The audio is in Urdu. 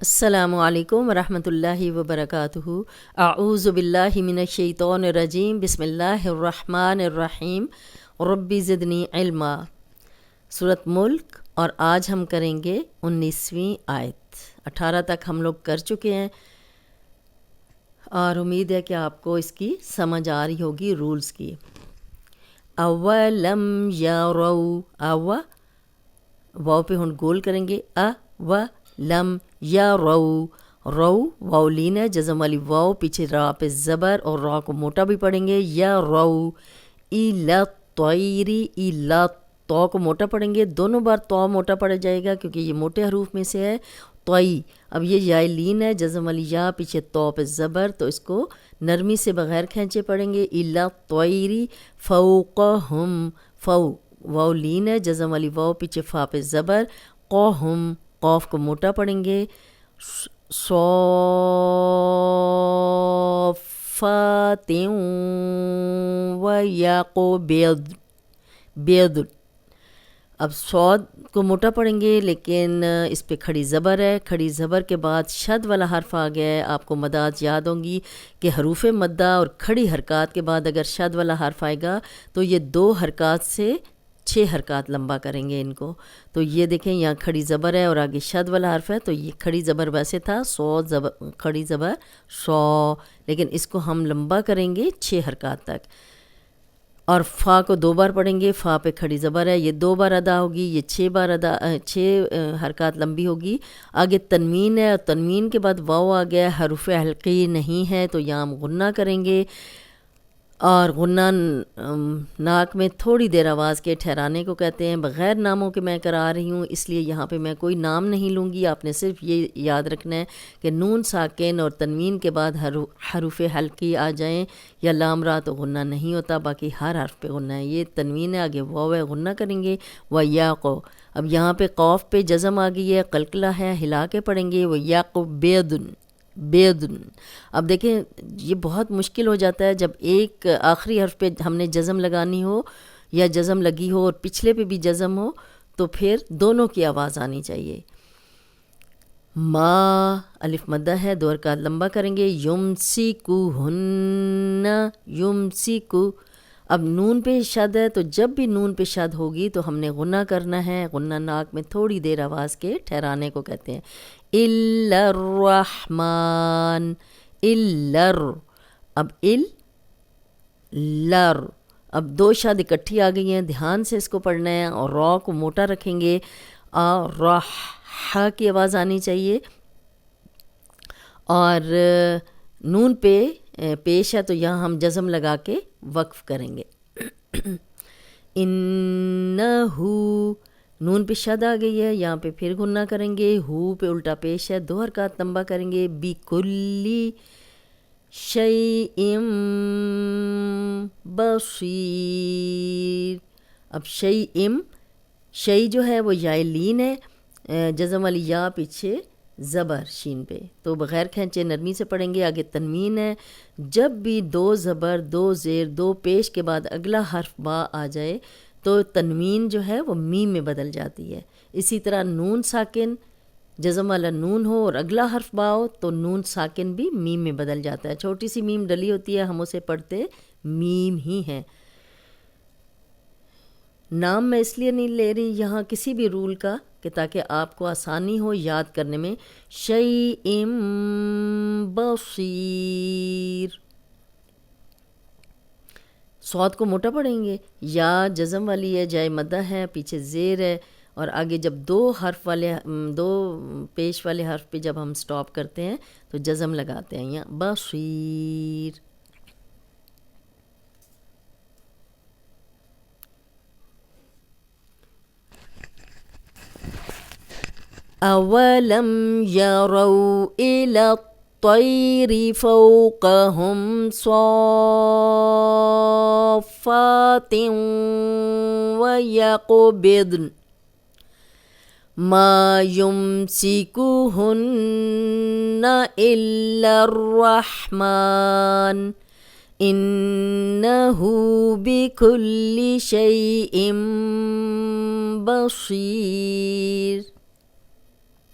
السلام علیکم ورحمۃ اللہ وبرکاتہ۔ اعوذ باللہ من الشیطان الرجیم، بسم اللہ الرحمن الرحیم۔ ربی زدنی علما۔ سورۃ ملک، اور آج ہم کریں گے 19ویں آیت۔ 18 تک ہم لوگ کر چکے ہیں اور امید ہے کہ آپ کو اس کی سمجھ آ رہی ہوگی رولز کی۔ اولم یروا، واو پہ ہم گول کریں گے، لم یا رو واؤلین ہے، جزم والی واؤ، پیچھے را پہ زبر اور را کو موٹا بھی پڑھیں گے، یا رو۔ ایلا طیری، ایلا تو کو موٹا پڑھیں گے، دونوں بار تو موٹا پڑا جائے گا کیونکہ یہ موٹے حروف میں سے ہے۔ طی، اب یہ یائلین ہے، جزم والی یا، پیچھے تو پہ زبر، تو اس کو نرمی سے بغیر کھینچے پڑھیں گے۔ ایلا طیری فوقہم، فو واؤلین ہے، جزم والی واؤ، پیچھے فا پہ زبر، قوہم، قوف کو موٹا پڑھیں گے۔ صافات و یعقوبید، بید، اب صاد کو موٹا پڑھیں گے لیکن اس پہ کھڑی زبر ہے، کھڑی زبر کے بعد شد والا حرف آ گیا ہے۔ آپ کو مدات یاد ہوں گی کہ حروف مدہ اور کھڑی حرکات کے بعد اگر شد والا حرف آئے گا تو یہ 2 حرکات سے 6 حرکات لمبا کریں گے ان کو۔ تو یہ دیکھیں یہاں کھڑی زبر ہے اور آگے شد والا حرف ہے، تو یہ کھڑی زبر ویسے تھا سو، کھڑی زبر سو، لیکن اس کو ہم لمبا کریں گے 6 حرکات تک۔ اور فا کو 2 بار پڑھیں گے، فا پہ کھڑی زبر ہے، یہ 2 بار ادا ہوگی، یہ 6 حرکات لمبی ہوگی۔ آگے تنوین ہے اور تنوین کے بعد واو آ گیا، حروف حلقی نہیں ہے تو یہاں ہم غنہ کریں گے، اور غنہ ناک میں تھوڑی دیر آواز کے ٹھہرانے کو کہتے ہیں۔ بغیر ناموں کے میں کرا رہی ہوں، اس لیے یہاں پہ میں کوئی نام نہیں لوں گی، آپ نے صرف یہ یاد رکھنا ہے کہ نون ساکن اور تنوین کے بعد حروف حلقی آ جائیں یا لام را تو غنہ نہیں ہوتا، باقی ہر حرف پہ غنہ ہے۔ یہ تنوین ہے، آگے واو ہے، غنہ کریں گے۔ وَيَعْقُ، اب یہاں پہ قوف پہ جزم آ گئی ہے، قلقلہ ہے، ہلا کے پڑھیں گے۔ وَيَعْقُبِيدٌ، بیدن۔ اب دیکھیں یہ بہت مشکل ہو جاتا ہے جب ایک آخری حرف پہ ہم نے جزم لگانی ہو یا جزم لگی ہو اور پچھلے پہ بھی جزم ہو، تو پھر دونوں کی آواز آنی چاہیے۔ ما، الف مدہ ہے، 2 حرکات لمبا کریں گے۔ یمسکوہن، یمسکو، اب نون پہ شد ہے تو جب بھی نون پہ شد ہوگی تو ہم نے غنہ کرنا ہے۔ غنہ ناک میں تھوڑی دیر آواز کے ٹھہرانے کو کہتے ہیں۔ الا الرحمن، الر، اب لر، اب 2 شد اکٹھی آ گئی ہیں، دھیان سے اس کو پڑھنا ہے اور را کو موٹا رکھیں گے۔ ہا کی آواز آنی چاہیے، اور نون پہ پیش ہے تو یہاں ہم جزم لگا کے وقف کریں گے۔ انہو، نون پہ شد آ گئی ہے، یہاں پہ پھر غنہ کریں گے۔ ہو پہ الٹا پیش ہے، 2 حرکات لمبا کریں گے۔ بِكُلِّ شَيْءٍ بَصِيرٌ، اب شیئم، شئی جو ہے وہ یائلین ہے، جزم والی یا، پیچھے زبر شین پہ، تو بغیر کھینچے نرمی سے پڑھیں گے۔ آگے تنوین ہے، جب بھی 2 زبر 2 زیر 2 پیش کے بعد اگلا حرف با آ جائے تو تنوین جو ہے وہ میم میں بدل جاتی ہے۔ اسی طرح نون ساکن، جزم والا نون ہو اور اگلا حرف با ہو تو نون ساکن بھی میم میں بدل جاتا ہے۔ چھوٹی سی میم ڈلی ہوتی ہے، ہم اسے پڑھتے میم ہی ہیں۔ نام میں اس لیے نہیں لے رہی یہاں کسی بھی رول کا کہ تاکہ آپ کو آسانی ہو یاد کرنے میں۔ شیئم بصیر، صاد کو موٹا پڑھیں گے، یا جزم والی ہے، جائے مدہ ہے، پیچھے زیر ہے، اور آگے جب 2 پیش والے حرف پہ جب ہم سٹاپ کرتے ہیں تو جزم لگاتے ہیں، یہاں بصیر۔ اولم یروا الی الطیر فوقہم صافات و یقبضن ما یمسکوہن الا الرحمن انہو بکل شیء بصیر۔